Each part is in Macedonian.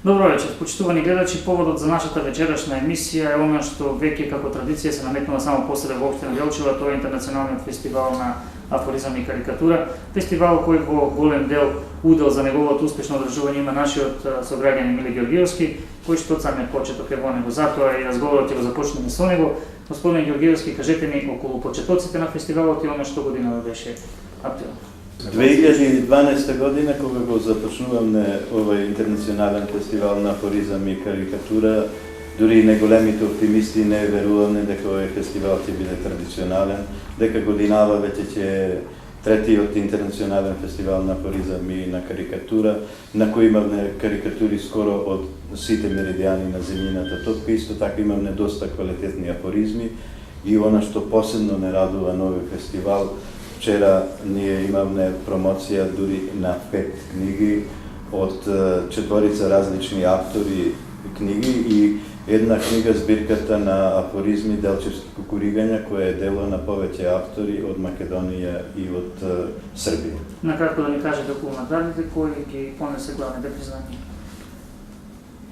Добро вечер, почитувани гледачи, поводот за нашата вечерашна емисија е она што веќе како традиција се наметнува само после во општина Делчева, тоа е интернационалниот фестивал на афоризам и карикатура. Фестивал кој во голем дел удел за неговото успешно одржување има нашиот сограѓанин Миле Георгиевски, кој што од самиот почеток е во него. Затоа и разговорот ќе го започнеме со него. Господин Георгиевски, кажете ни околу почетоците на фестивалот и она што годинава беше актуелно. 2012 година, кога го започнуваме овој интернационален фестивал на афоризам и карикатура, дури и неголемите оптимисти не веруваме дека овој фестивал ќе биде традиционален, дека годинава веќе ќе третиот интернационален фестивал на афоризам и на карикатура, на кој имаме карикатури скоро од сите меридијани на земјината топка, исто така имаме доста квалитетни афоризми и она што посебно не радува на овој фестивал. Вчера ние имаме промоција дури на 5 книги од 4 различни автори книги и една книга збирката на афоризми Делчевски кукуригања, која е дело на повеќе автори од Македонија и од Србија. Накратко да ни кажете околу наградите, кои ги понесе главните признања?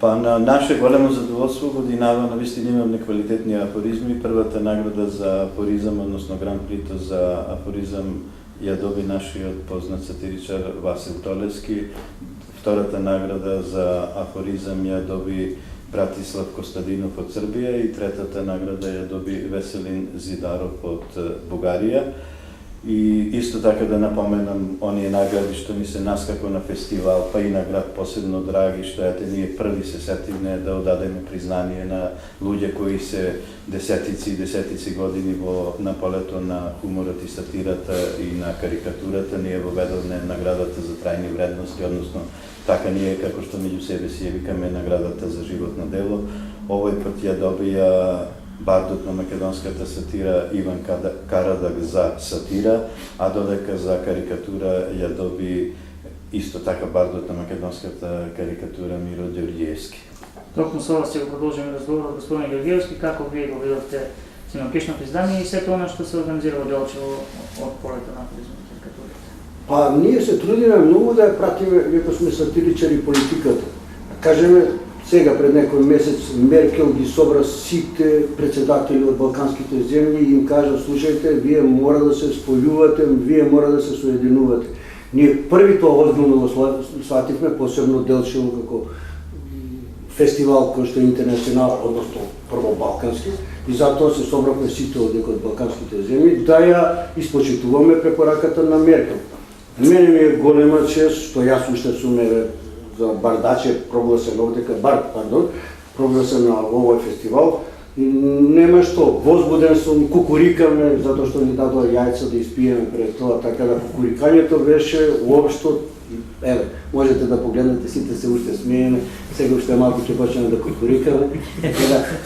Па на наше големо задоволство годинава навистина имаме квалитетни афоризми. Првата награда за афоризам, односно Гран Прито за афоризам ја доби нашиот познат сатиричар Васил Толевски. Втората награда за афоризам ја доби Братислав Костадинов од Србија и третата награда ја доби Веселин Зидаров од Бугарија. И исто така да напоменам оние награди што ни се наскако на фестивал, па и наград посебно драги, што ете ние први се сетивме да одадеме признание на луѓе кои се десетици години на полето на хуморот и сатирата и на карикатурата. Ние воведовме наградата за трајни вредности, односно така ние како што меѓу себе си ја викаме наградата за животно дело. Овој пат ја добија бардот на македонската сатира Иван Карадаг за сатира, а додека за карикатура ја доби исто така бардот на македонската карикатура Миро Ѓорѓиевски. Токму со вас ќе го продолжиме разговорот, господин Ѓорѓиевски, како вие го видовте синокишното издание и сето она што се организира во Делчево од полето на афоризмот и карикатурите? Па ние се трудиме многу да ја пратиме, иако сме сатиричари, политиката. Кажеме, сега пред некој месец Меркел ги собра сите председатели од балканските земји и им кажа: слушајте, вие мора да се спојувате, вие мора да се соединувате. Ние први тоа озбилно го свативме, посебно Делчево како фестивал кој што е интернационал, односно прво балкански, и затоа се собравме сите од балканските земји да ја испочитуваме препораката на Меркел. Мене ми е голема чест што јас уште сум за бардаче прогласен овдека, прогласен на овој фестивал. И нема што, возбуден сум, кукурикаме, затоа што ни дадоа јајца да испиеме пред тоа, така да кукурикањето беше уопшто, еве, можете да погледнете, сите се уште смееме, сега уште малку ќе почнеме да кукурикаме.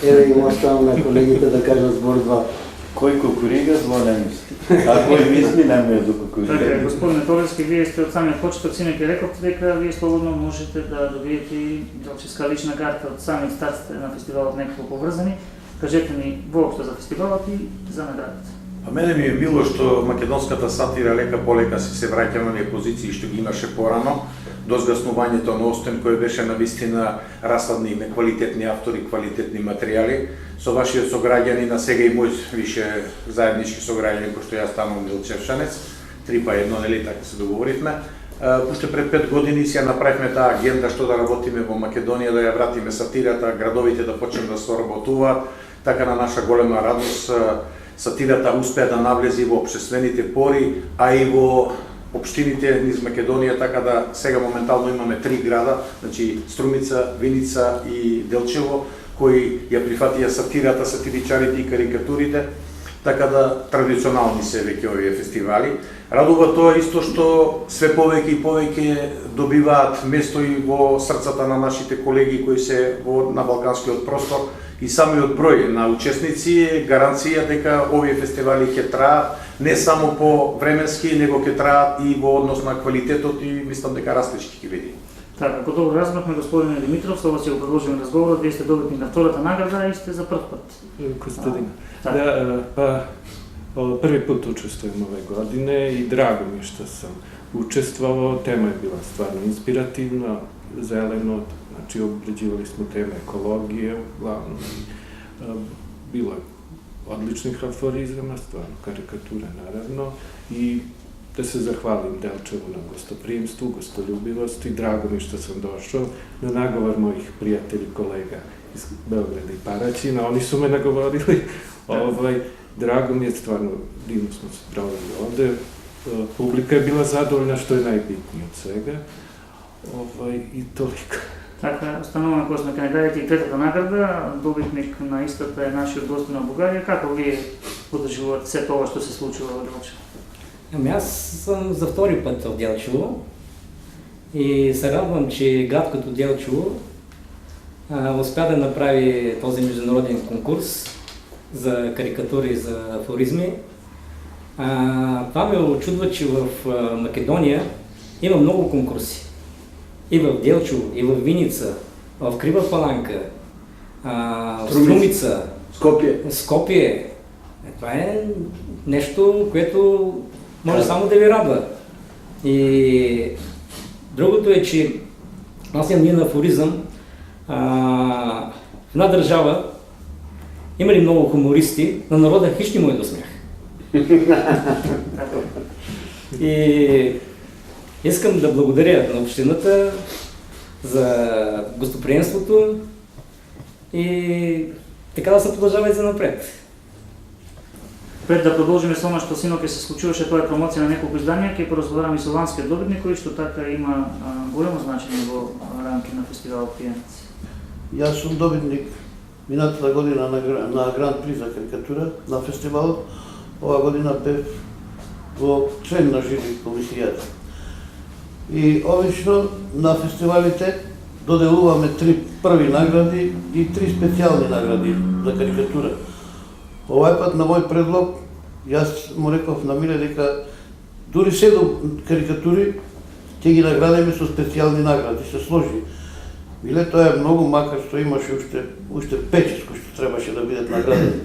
Еве им оставам на колегите да кажат збор-два. Кој кукурига, зло не мисли. А кој мисли, нема до кукурига. Така, господине Толевски, вие сте од самиот почеток, синоќа рековте дека вие слободно можете да добиете и делчевска лична карта од самите старците на фестивалот, некако поврзани. Кажете ни воопшто за фестивалот и за наградите. А мене ми е мило што македонската сатира лека полека се враќа на оние позиции што ги имаше порано, до згаснувањето на Остен, кој беше навистина расладни, неквалитетни автори, квалитетни материјали. Со вашиот сограѓанин, а сега и мој више заеднички сограѓанин, кој што јас станам Делчевшанец, 3:1, нели така се договоривме. Уште пред 5 години си ја направивме таа агенда што да работиме во Македонија, да ја вратиме сатирата, градовите да почнат да соработуваат. Така на наша голема радост сатирата успеа да навлези во општествените пори, а и во општините низ Македонија, така да сега моментално имаме 3 града, значи Струмица, Виница и Делчево, кои ја прифатија сатирата, сатиричарите и карикатурите, така да традиционални се веќе овие фестивали. Радува тоа исто што све повеќе и повеќе добиваат место и во срцата на нашите колеги кои се на балканскиот простор, и самиот број на учесници е гаранција дека овие фестивали ќе траат не само по временски, него ќе траат и во однос на квалитетот и мислам дека растечки ќе биде. Така, ако добро разбрахме, господине Димитров, со вас ќе го продолжиме разговорот, вие сте добитник на втората награда и сте за прв пат. Костадин. Да, па први пат учествувам ове године и драго ми што сум учествувал, тема е била стварно инспиративна, zeleno, znači obrađivali smo teme ekologije, uglavnom. Bilo je odličnih aforizama, stvarno karikature naravno, i da se zahvalim Delčevu na gostoprimstvu, gostoljubivosti, drago mi što sam došao na nagovor mojih prijatelja i kolega iz Beograda i Paraćina, oni su me nagovorili, drago mi je, stvarno divno smo se proveli ovde, publika je bila zadovoljna, što je najbitnije od svega, i toliko. Така, установено кој сме кандидатите и третата награда, добитник на истата е нашиот гостин на Бугарија. Како вие подоживувате се тоа што се случува во Делчево? Ами аз съм за втори път в Делчево и се радвам, че град като Делчево успя да направи този международен конкурс за карикатури и за афоризми. Това ме очудва, че в Македония има много конкурси. И в Делчево, и в Виница, в Крива Паланка, в Струмица, Скопие. Това е нещо, което може само да ви радва. И другото е, че аз имам един афоризъм. В една държава има ли много хумористи, на народа хищ не му е до смях. И искам да благодаря на общината за гостоприемството и така да се продължава и за напред. Пред да продолжиме со она што синоќ се случуваше, тоа е промоција на неколку изданија, ќе поразговараме и со ланскиот добитник, кој што така има големо значење во рамки на фестивалот Пијанец. Јас сум добитник минатата година на Гран При за карикатура на фестивалот. Ова година бев во член на жури комисијата. И обично на фестивалите доделуваме 3 први награди и 3 специјални награди за карикатура. Овај пат на мој предлог, јас му реков на Миле дека дури 7 карикатури ќе ги наградиме со специјални награди, се сложи. Миле, тоа е многу, макар што имаше уште 5 кои што требаше да бидат наградени.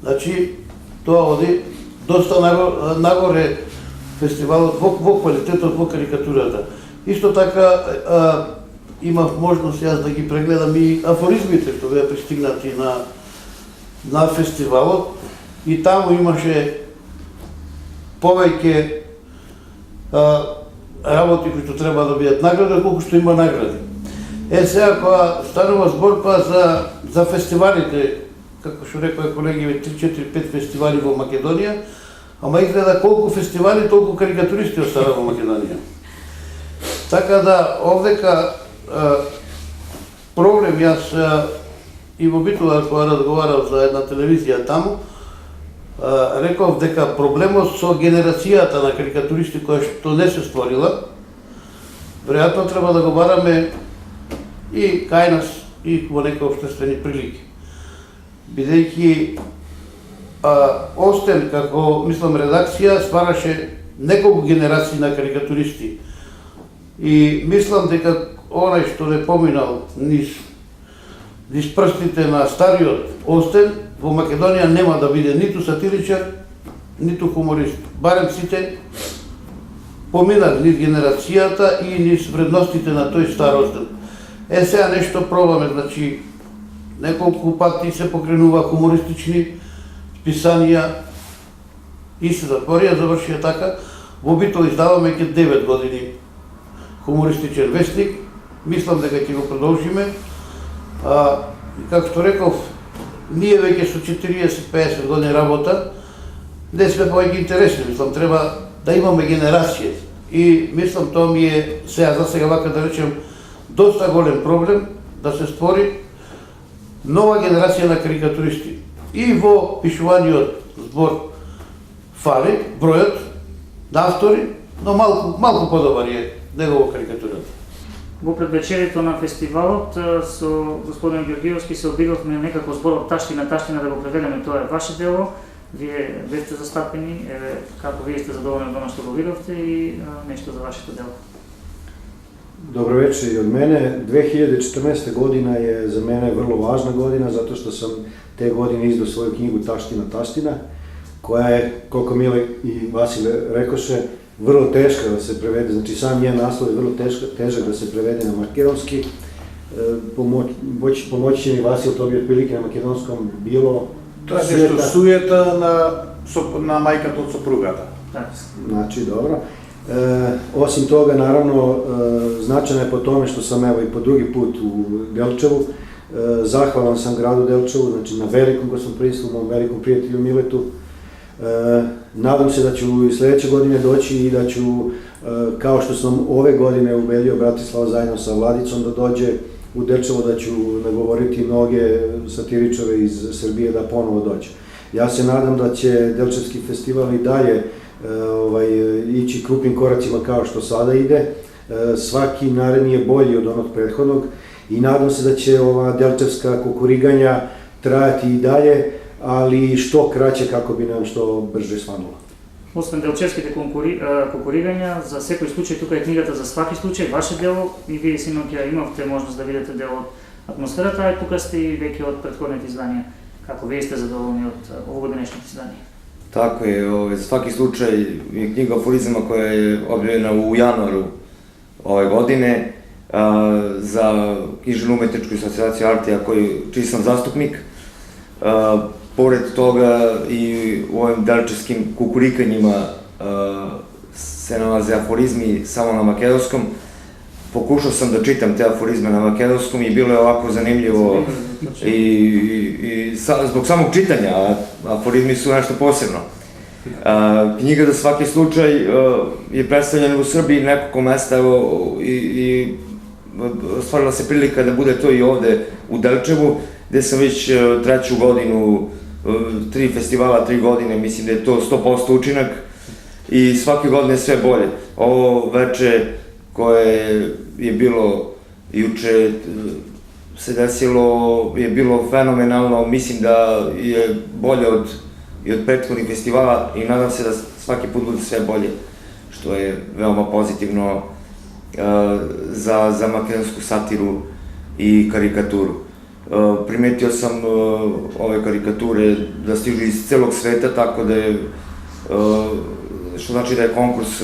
Значи, тоа оди доста нагоре фестивалот во квалитетот во карикатурата. Исто така имав можност јас да ги прегледам и афоризмите што беа пристигнати на фестивалот и таму имаше повеќе работи кои што треба да бидат наградени, колку што има награди. Сега кога станува збор за фестивалите, како што рекоа колеги, 3-4-5 фестивали во Македонија, ама изгледа колку фестивали, толку карикатуристи остава во Македонија. Така да, овдека проблем, јас и во Битола, кога разговарав за една телевизија таму, реков дека проблемот со генерацијата на карикатуристи која што не се створила, веројатно треба да го бараме и кај нас, и во некои општествени прилики. Бидејќи Остен, како, мислам, редакција, ствараше неколку генерации на карикатуристи. И мислам дека онај што не поминал низ прстите на стариот Остен, во Македонија нема да биде ниту сатиричар, ниту хуморист. Барем сите поминат низ генерацијата и низ вредностите на тој стар Остен. Сега нешто пробаме, значи, неколку пати се покренува хумористични писанија и се затворија, завршија така. Во Битола издаваме ке 9 години хумористичен вестник. Мислам дека ќе го продолжиме. Како што реков, ние веќе со 40-50 години работа, не сме повеќе интересни. Мислам, треба да имаме генерација. И мислам, тоа ми е, за сега вака да речем, доста голем проблем да се створи нова генерација на карикатуристи. И во пишуваниот збор фали бројот на автори, но малку подобар е негова карикатурата. Во предвечерието на фестивалот со господин Георгиевски се обидовме некако зборот таштина да го преведеме, тоа е ваше дело. Вие бевте застапени, како вие сте задоволни од оно што го видовте и нешто за вашето дело. Dobro večer i od mene. 2014. godina je za mene vrlo važna godina zato što sam te godine izdao svoju knjigu Taština, koja je, koliko Mile i Vasile rekoše, vrlo teška da se prevede, znači sam njen naslov je vrlo težak da se prevede na makedonski. Pomoći će mi Vasil, to bi otprilike na makedonskom bilo Тоа е нешто суета на мајката од сопругата. Znači, dobro. Osim toga, naravno, značajno je po tome što sam evo i po drugi put u Delčevu. Zahvalan sam gradu Delčevu, znači na velikom gostoprimstvu, mom velikom prijatelju Miletu. Nadam se da ću i sledeće godine doći i da ću, kao što sam ove godine ubedio Bratislava zajedno sa Vladicom da dođe u Delčevo, da ću nagovoriti mnoge satiričare iz Srbije da ponovo dođe. Ja se nadam da će Delčevski festival i dalje ići krupnim koracima kao što sada ide. Svaki naredni je bolji od onog prethodnog i nadam se da će ova delčevska kukuriganja trajati i dalje, ali što kraće kako bi nam što brže svanula. Освен делчевските кукуригања, за секој случај тука е книгата за сваки случај, ваше дело, и вие синоќа имавте можност да видите дел од атмосферата, а тука сте и веќе од претходните издања. Како вие сте задоволни од овогодишното издање? Tako je, svaki slučaj je knjiga aforizama koja je objavljena u januaru ove godine za književno-umetničku asocijaciju Artija, čiji sam zastupnik. Pored toga i u ovim delčevskim kukurikanjima se nalaze aforizmi samo na makedonskom. Pokušao sam da čitam te aforizme na makedonskom i bilo je ovako zanimljivo i zbog samog čitanja, a aforizmi su nešto posebno. Knjiga za svaki slučaj je predstavljena u Srbiji nekoliko mesta i stvarila se prilika da bude to i ovde u Delčevu, gde sam već treću godinu, 3 festivala, 3 godine, mislim da je to 100% učinak i svake godine sve bolje. Ovo veče koje je bilo juče se desilo, je bilo fenomenalno, mislim da je bolje od prethodnih festivala i nadam se da svaki put bude sve bolje, što je veoma pozitivno za makedonsku satiru i karikaturu. Primetio sam ove karikature da stižu iz celog sveta, tako da je, što znači da je konkurs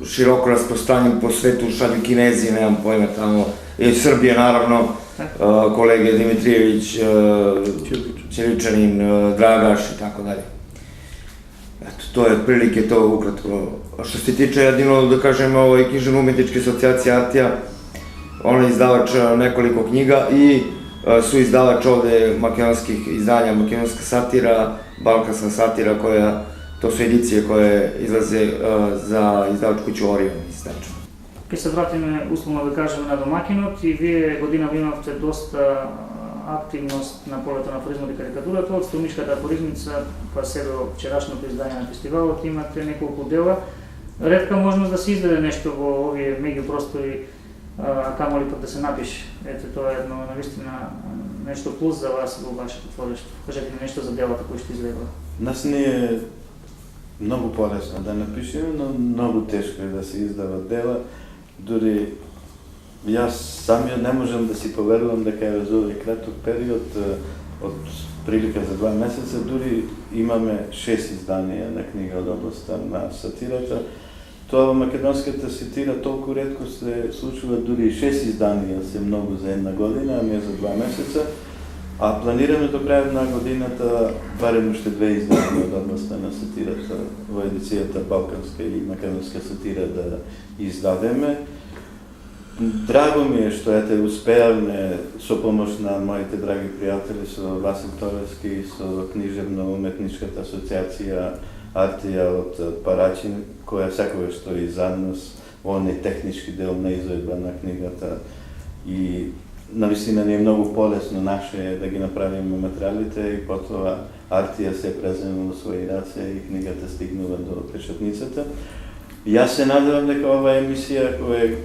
široko rasprostranjen po svetu, šalju Kinezi, nemam pojma tamo, i Srbije naravno, kolege Dimitrijević, Ćeličanin, Dragaš i tako dalje. Eto, to je otprilike to ukratko. Što se tiče jedino, da kažem, književno-umetničke asocijacije Artija, ona je izdavač nekoliko knjiga i su izdavač ovde makedonskih izdanja, makedonska satira, balkanska satira, to su edicije koje izlaze za izdavač kuću Orion iz Delčeva. Ке се вратиме, условно да кажеме, на домакинот и вие година имавте доста активност на полето на афоризмот и карикатурата. Од Стомишката афоризмица, па се до вчерашното издање на фестивалот, имате неколку дела. Ретка можност да се издаде нешто во овие меѓупростори, а камоли пак да се напише. Ете, тоа е едно, навистина, нешто плюс за вас во вашето творештво. Кажете ми нешто за делата кои што излегува. Нас не е многу полесно да напишеме, но многу тешко е да се издават дела. Дури јас самиот не можам да си поверувам дека е за овој краток период од прилика за 2 месеца, дури имаме 6 изданија на книга од областта на сатирата. Тоа во македонската сатира толку ретко се случува, дури 6 изданија се многу за една година, а не за 2 месеца. А планираме до крајот на годината барем уште 2 изданија од областта на сатирата во едицијата балканска и македонска сатира да издадеме. Драго ми е што успеавме со помош на моите драги пријатели, со Васил Торевски, со книжевно-уметничката асоцијација Артија од Парачин, која секогаш стои за нас во оној технички дел на изvedба на книгата и навистина ни е многу полесно наше да ги направиме материјалите и потоа Артија се презема во своји раце и книгата стигнува до печатницата. Јас се надевам дека оваа емисија која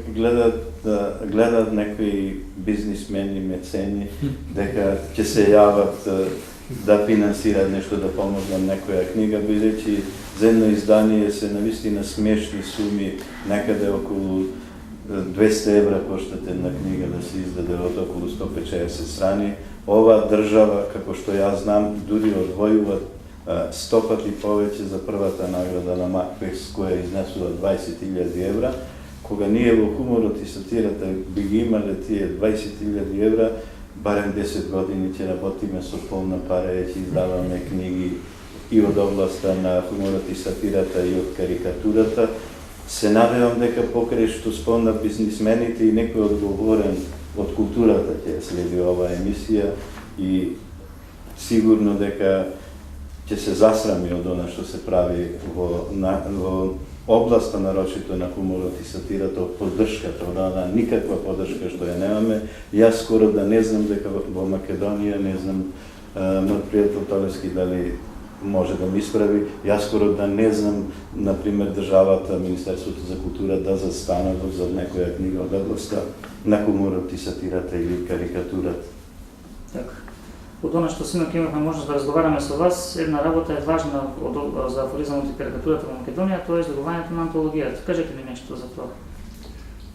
гледат некои бизнисмени, мецени, дека ќе се јават да финансират нешто, да помогнат некоја книга, бидејќи за едно издание се навистина смешни суми, некаде околу 200 евра коштат една книга да се издаде од околу 150 страни. Ова држава, како што јас знам, дури одвојува 100 пати повеќе за првата награда на Макбес, која изнесува 20.000 евра. Кога ние во хуморот и сатирата би ги имале тие 20.000 евра, барем 10 години ќе работиме со полна пара и ќе издаваме книги и од областа на хуморот и сатирата и од карикатурата. Се надевам дека покрај што спомна бизнисмените и некој одговорен од културата ќе следи оваа емисија и сигурно дека ќе се засрами од она што се прави во областа нарочито на хуморот и сатирата, од поддршката, од она никаква поддршка што ја немаме. Јас скоро да не знам дека во Македонија, не знам мојот пријател Толески дали може да ми исправи, јас скоро да не знам, например, државата, Министерството за култура да застана за некоја книга од областа на хуморот и сатирата или карикатурата. Така. Од она што синок имавме можност да разговараме со вас, една работа е важна за афоризмот и карикатурата во Македонија, тоа е излегувањето на антологијата. Кажете ми нешто за тоа.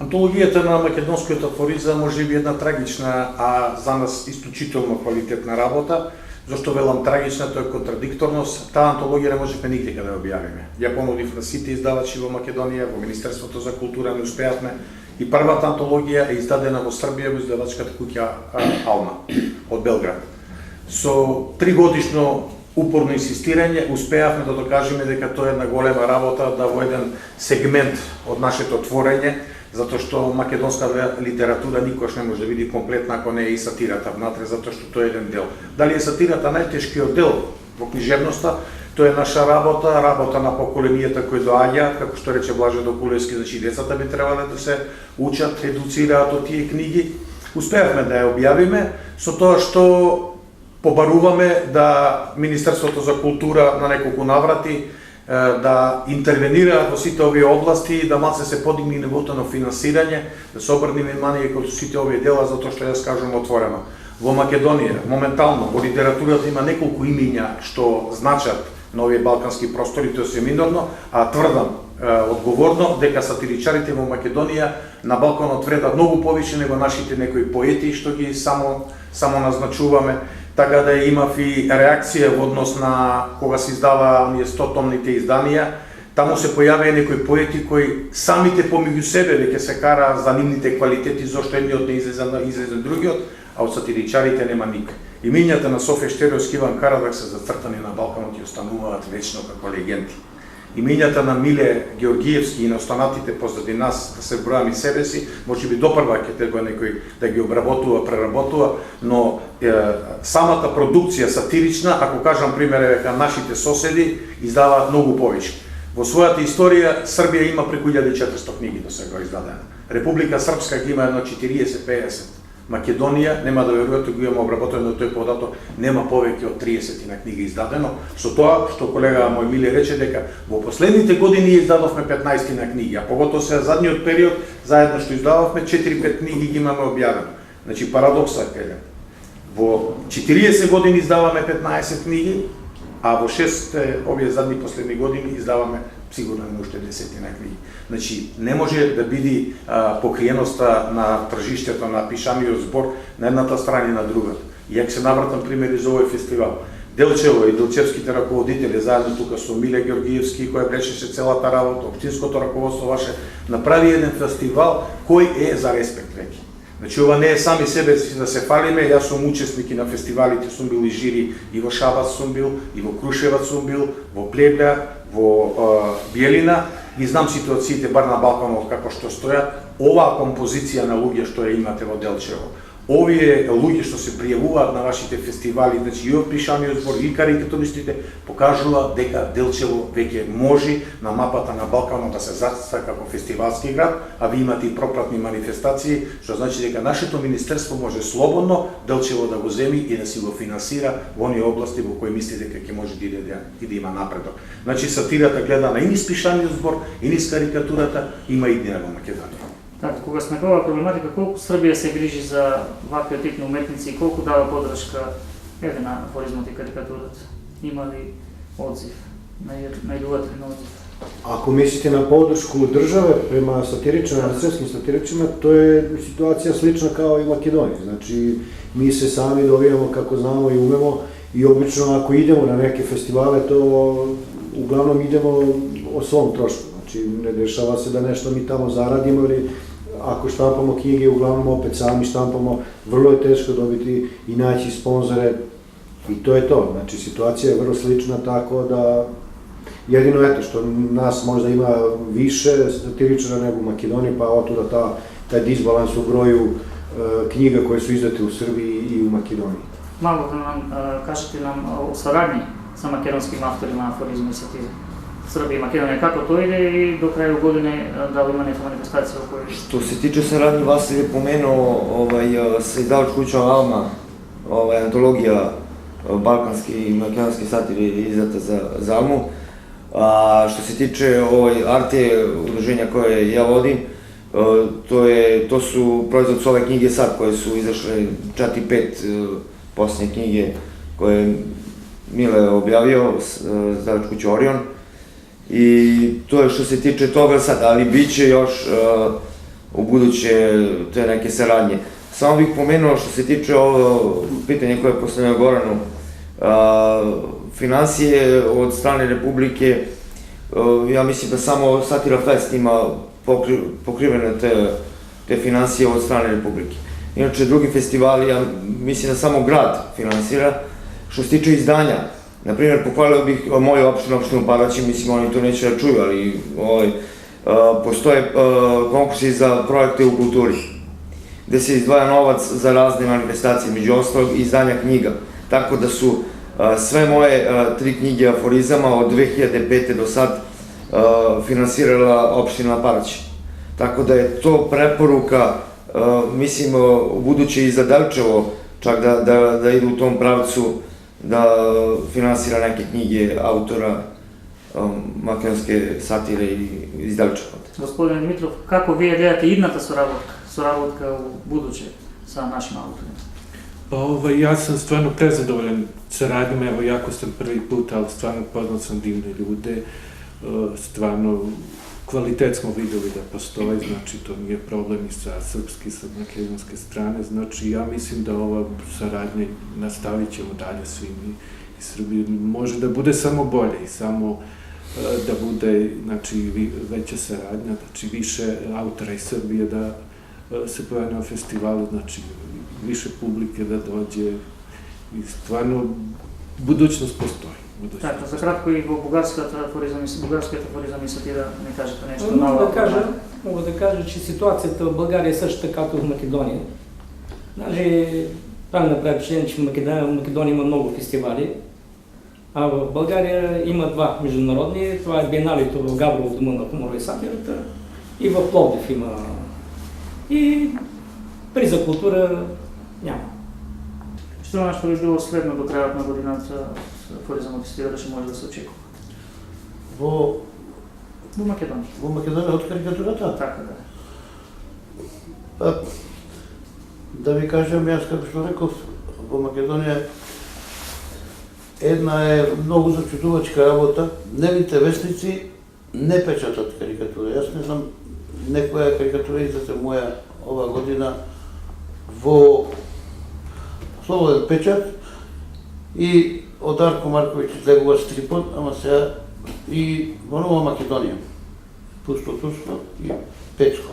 Антологијата на македонскиот афоризам може би една трагична, а за нас исклучително квалитетна работа. Зошто велам трагична, тоа е контрадикторност. Таа антологија не можеме нигде да ја објавиме. Ја понудив на сите издавачи во Македонија, во Министерството за култура не успеавме. И првата антологија е издадена во Србија во издавачката куќа Алма од Белград. Со 3-годишно упорно инсистирање успеавме да докажеме дека тоа е една голема работа, да во еден сегмент од нашето творење, затоа што македонска литература никош не може да биде комплетна ако не е и сатирата внатре, затоа што тоа е еден дел. Дали е сатирата најтешкиот дел во книжевноста, тоа е наша работа, работа на поколенијата кои доаѓаат, како што рече Блаже Докулевски, значи децата би требале да се учат, едуцираат од тие книги. Успеавме да ја објавиме со тоа што побаруваме да Министерството за култура на неколку наврати да интервенира во сите овие области, да малце се подигне нивото на финансирање, да се обрне внимание кон сите овие дела, затоа што јас кажам отворено. Во Македонија, моментално, во литературата има неколку имиња што значат на овие балкански простори, тоа се минорно, а тврдам одговорно дека сатиричарите во Македонија на Балканот вредат многу повише него нашите некои поети што ги само назначуваме. Така да имав и реакција во однос на кога се издава оние 100-томните изданија, таму се појавија некои поети кои самите помеѓу себе веќе се кара за нивните квалитети, зошто едниот не излезе другиот, а од сатиричарите нема ник. Имињата на Софе Штеровски и Иван Карадаг се зацртани на Балканот и остануваат вечно како легенди. Имињата на Миле Георгиевски и на останатите позади нас, да се бројам и себе си, може би допрва ќе треба некој да ги обработува, преработува, но самата продукција сатирична, ако кажам пример дека нашите соседи издаваат многу повеќе. Во својата историја Србија има преку 1400 книги до сега издадена. Република Српска ги има едно 40-50. Македонија, нема да верувате, го има обработено тој податок, нема повеќе од 30 на книги издадено, со тоа што колега мој Миле рече дека во последните години издадовме 15 на книги, а поготово се задниот период, заедно што издававме 4-5 книги ги имаме објавено. Значи парадокса е во 40 години издаваме 15 книги, а во 6 овие задни последни години издаваме сигурно уште 10 на книги. Значи, не може да биде покриеноста на тржиштето на пишаниот збор на едната страна и на другата. И ако се навратам примери за овој фестивал, Делчево и Делчевските раководители, заедно тука со Миле Георгиевски, кој блечеше целата работа, општинското раководство ваше, направи еден фестивал кој е за респект веќе. Значи, ова не е сами себе да се фалиме, јас сум учесник на фестивалите, сум бил и жири и во Шабац сум бил, и во Крушевац сум бил, во Плевља, во Биелина, и знам ситуациите бар на Балканот како што стојат. Оваа композиција на луѓе што ја имате во Делчево, овие луѓе што се пријавуваат на вашите фестивали, значи и од пишаниот збор и карикатуристите, покажува дека Делчево веќе може на мапата на Балканот да се зацрта како фестивалски град, а ви имате и пропратни манифестации, што значи дека нашето министерство може слободно Делчево да го земи и да си го финансира во оние области во кои мисли дека ќе може да иде и да има напредок. Значи сатирата гледана и низ пишаниот збор, и низ карикатурата, има и дина во Македонија. Така, кога сме оваа проблематика, колку Србија се грижи за вакви тип на уметници и колку дава подршка на афоризмот и карикатурата? Има ли одзив? Најдувате ли на одзив? Ако мислите на подршку државе према сатиричарima, српским сатиричарima, тоа е ситуација слична као и Македонија. Значи, ми се сами довijamo како знамо и умемо i obično ako idemo na neke festivale, to uglavnom idemo o svom trošku. Znači, ne dešava se da nešto mi tamo zaradimo ili ako štampamo knjige, uglavnom opet sami štampamo, vrlo je teško dobiti i naći sponzore i to je to. Znači, situacija je vrlo slična, tako da jedino eto što nas možda ima više satiričara nego u Makedoniji, pa otuda taj disbalans u broju knjiga koje su izdate u Srbiji i u Makedoniji. Malo da nam kažete nam o saradnji sa makedonskim avtorima aforizma i satire. Srbije i Makedonije, kako to ide i do kraju godine da li ima neka manifestacija u kojoj... Što se tiče saradnje, Vasil je pomenuo sa izdavačkom kućom Alma, antologija balkanske i makedonske satire izdata za Almu. Što se tiče Arte udruženja koje ja vodim, to su proizvod ove knjige sad koje su izašle 4-5 posljednje knjige koje je Mile objavio, izdavačku kuću Orion. I to je što se tiče toga sad, ali bit će još u buduće te neke saradnje. Samo bih pomenuo što se tiče ovo pitanje koje je postavljeno Goranu, financije od strane Republike, ja mislim da samo Satira Fest ima pokrivene te financije od strane Republike. Inače, drugi festivali, ja mislim da samo grad finansira. Što se tiče izdanja, na primjer, pohvalio bih moju opštinu Paraćin, mislim oni to neće da čuju, ali postoje konkursi za projekte u kulturi, gde se izdvaja novac za razne manifestacije, među ostalog i izdanja knjiga. Tako da su sve moje 3 knjige aforizama od 2005. do sad finansirala opština Paraćin. Tako da je to preporuka, mislim, u buduće i za Delčevo, čak da idu u tom pravcu, da finansira neke knjige autora makedonske satire iz Delčeva. Gospodine Dimitrov, kako vi gledate idната sоработка u buduće sa našim autorima? Ja sam stvarno prezadovoljan saradnjom, evo jako sam prvi put, ali stvarno poznao sam divne ljude, stvarno kvalitet smo videli da postoji, znači to nije problem i sa srpske i sa makedonske strane, znači ja mislim da ova saradnja nastavit ćemo dalje svi mi iz Srbije, može da bude samo bolje i samo da bude, znači, veća saradnja, znači više autora iz Srbije da se pojavi na festivalu, znači više publike da dođe i stvarno budućnost postoji. Така, за кратко и во бугарскиот афоризам и сатира не кажете нешто ново? Мога да кажа, че ситуацията в България е също така като в Македония. Даже правилно направи впечатление, че в Македония има много фестивали, а в България има 2 международни. Това е биеналето в Габрово, дома на хумора и сатирата, и в Пловдив има. И приз за култура няма. Што нашто би било следно до крајот на годината афоризам фестивал што може да се очекува? Во Македонија. Во Македонија од карикатурата? Така да. Да ви кажам, јас како што реков, во Македонија една е многу зачудувачка работа. Дневните вестници не печатат карикатура. Јас не знам некоја карикатура издате моја ова година во слободен печат и од Арко Марковиќ излегува стрипот, ама сега и во Нова Македонија. Пусто Турско и Печко.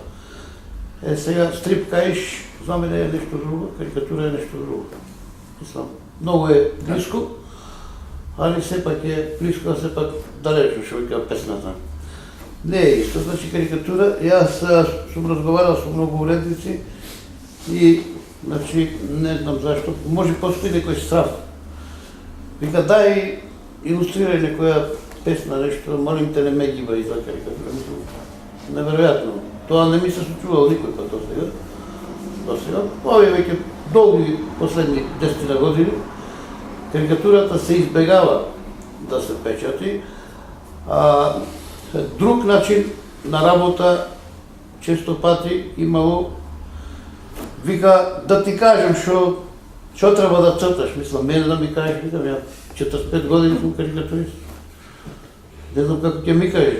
Сега стрип каиш, за мене е нешто друго, карикатура е нешто друго. Мислам, многу е близко, али сепак е близко, а сепак далечо, што вика песната. Не е исто, значи карикатура, јас сум разговарал со многу уредници и, значи, не знам зашто, може постои некој страв. Вика, дај, илустрирај некоја песна, нешто, молим те, не ме гиба изла карикатура. Неверојатно. Тоа не ми се случувало никој пат до сега. Овие веќе долги последни 10 години, карикатурата се избегава да се печати, а друг начин на работа често пати имало. Вика, да ти кажем што треба да црташ, мислам, мене да ми кажеш, викам, ја 45 години сум карикатурист. Не знам како ќе ми кажеш.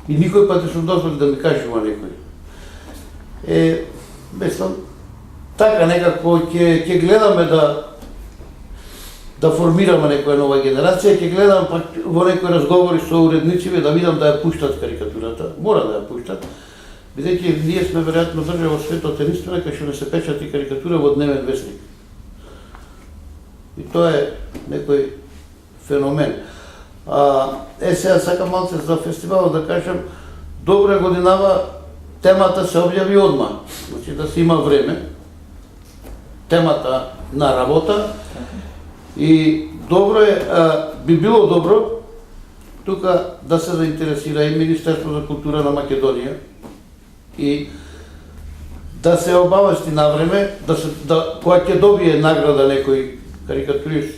И никој пат не сум дозволи да ми кажува некој. Мислам, така некако ќе гледаме да формираме некоја нова генерација, ќе гледам пак во некои разговори со уредниците да видам да ја пуштат карикатурата, мора да ја пуштат, бидејќи ние сме веројатно држава во светот единствена кај што не се печати карикатура во дневен весник. И тоа е некој феномен. Сега сакам малце за фестивалот да кажам, добра годинава темата се објави одма, значи да се има време, темата на работа и добро е, би било добро тука да се заинтересира и Министерство за култура на Македонија и да се обавести на време, кога ќе добие награда некој карикатурист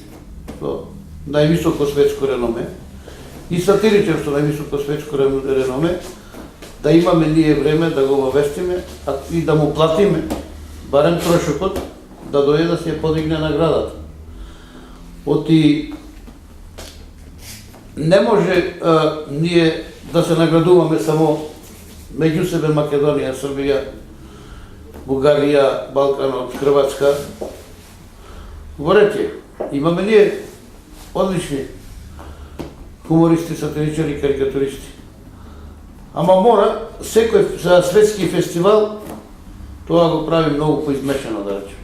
со највисоко светско реноме и сатиричар со највисоко светско реноме, да имаме ние време да го обавестиме и да му платиме барем трошокот да дојде да се ја подигне наградата. Оти не може ние да се наградуваме само меѓу себе Македонија, Србија, Бугарија, Балканот, Хрватска. Говорете, имаме ние одлични хумористи, сатиричари, карикатуристи. Ама мора, секој светски фестивал, тоа го прави многу поизмешано, да речем.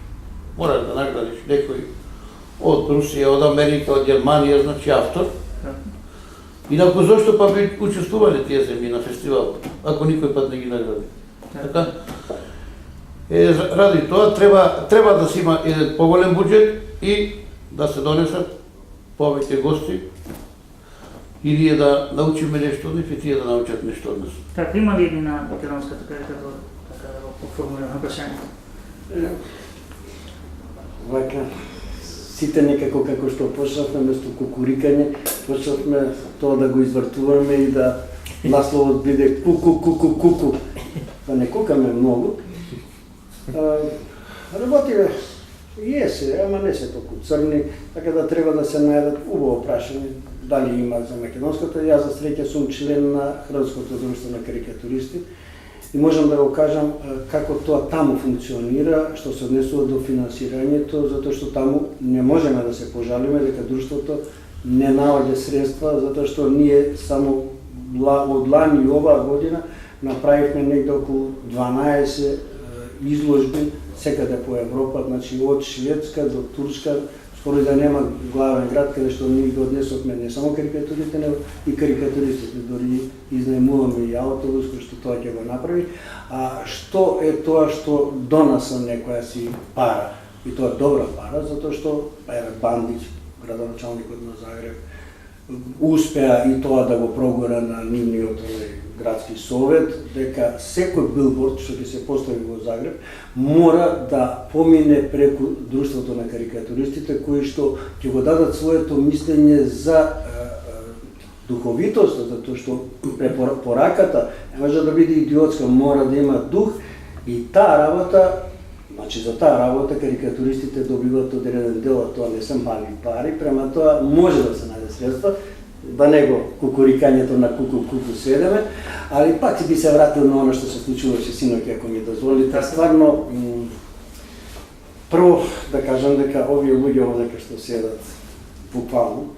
Мора да наградиш некој од Русија, од Америка, од Германија, значи автор. Инаку зошто па би учествувале тие земји на фестивалот, ако никој пат не ги награди. Така? Ради тоа треба да се има еден поголем буџет и да се донесат повеќе гости и ние да научиме нешто од нив и тие да научат нешто од нас. Така, има ли на македонската карикатура, така да го формулирам прашањето? Вака, сите некако како што почнавме, место кукурикање, почнавме тоа да го извртуваме и да насловот биде ку-ку-ку-ку-ку-ку. Да не кукаме многу. Работиме, се, ама не се толку црни, така да треба да се најдат убаво прашање дали има за македонската. Јас за среќа сум член на Хрватското друштво на карикатуристи и можам да го кажам како тоа таму функционира, што се однесува до финансирањето, затоа што таму не можеме да се пожалиме дека друштвото не наоѓа средства, затоа што ние само од лани и оваа година направивме негде околу 12 изложби секаде по Европа, значи од Шведска до Турска, скоро да нема главен град каде што ние го однесовме не само карикатурите, но и карикатуристите, дори изнајмуваме и автобус кој што тоа ќе го направи. А што е тоа што донаса некоја си пара? И тоа добра пара, затоа што Бандич, градоначалникот на Загреб, успеа и тоа да го прогура на нивниот градски совет, дека секој билборд што ќе се постави во Загреб мора да помине преку друштвото на карикатуристите, кои што ќе го дадат своето мислење за духовитост, затоа што пораката не може да биде идиотска, мора да има дух и таа работа. Значи за таа работа карикатуристите добиваат одреден дел, а тоа не се мали пари, према тоа може да се најде средства, да не го кукурикањето на куку седеме, али пак би се вратил на оно што се случуваше синоќа, ако ми дозволите. Стварно, прво да кажам дека овие луѓе овде што седат буквално,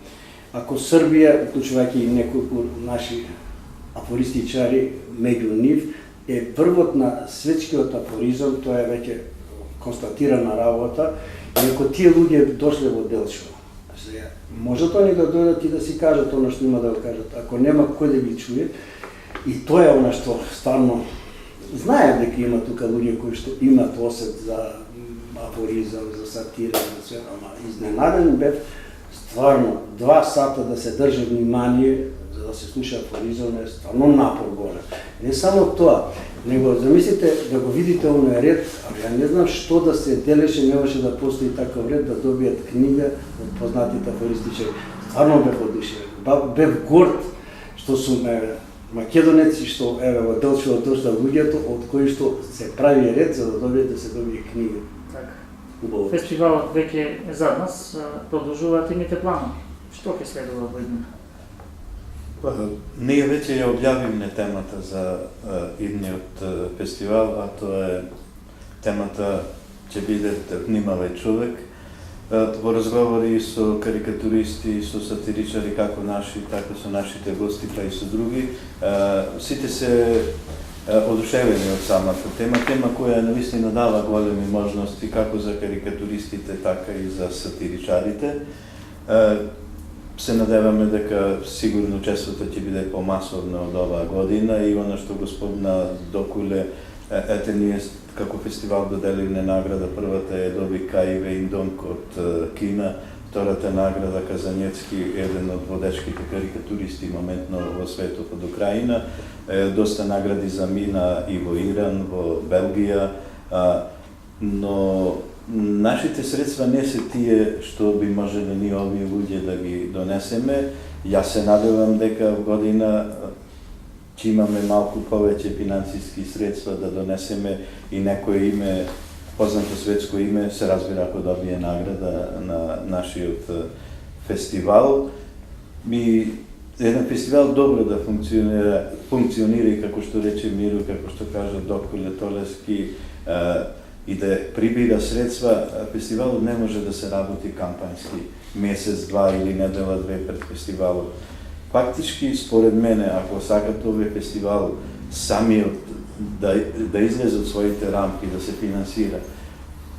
ако Србија, уклучувајќи и неколку наши афористичари меѓу нив, е првот на светскиот афоризам, тоа е веќе констатирана работа, и ако тие луѓе дошле во Делчево, можат они да дојдат и да си кажат оно што има да го кажат, ако нема кој да ги чуе, и тоа е оно што стварно знаем дека има тука луѓе кои што имат осет за афоризам, за сатира, за све, ама изненаден бев стварно 2 сата да се држи внимание за да се слуша афоризам е стварно напор голем. Не само тоа, него замислите да го видите оној ред, а ја не знам што да се делеше, немаше да постои таков ред, да добијат книга од познатите афористичари. Стварно бев одушевен, бев горд што сум македонец и што во Делчево дошла луѓето од кои што се прави ред за да добијат да се добие книга. Така. Фестивалот веќе е зад нас, продолжуваат имите планови. Што ќе следува во иднина? Ние веќе ја објавивме темата за идниот фестивал, а тоа е темата ќе биде "Внимавај човек", во разговори со карикатуристи, со сатиричари како наши, така со нашите гости, па и со други, сите се одушевени од самата тема која навистина дава големи можности како за карикатуристите, така и за сатиричарите. Се надеваме дека сигурно чеството ќе биде помасовно од оваа година и она што го спомна Докуле, ете ние како фестивал доделивме награда, првата е доби Кај Вејндонг од Кина, втората награда Казанецки, еден од водечките карикатуристи моментно во светот од Украина, доста награди за Мина и во Иран, во Белгија, но нашите средства не се тие што би можеле ние овие луѓе да ги донесеме. Јас се надевам дека година ќе имаме малку повеќе финансиски средства да донесеме и некое име, познато светско име, се разбира ако добие награда на нашиот фестивал. И еден фестивал добро да функционира и како што рече Миру, како што кажа доктор Летолевски, и да прибира средства, фестивалот не може да се работи кампански, месец, два или недела, две пред фестивалот. Фактички, според мене, ако сакат овој фестивал самиот да излезе од своите рамки, да се финансира,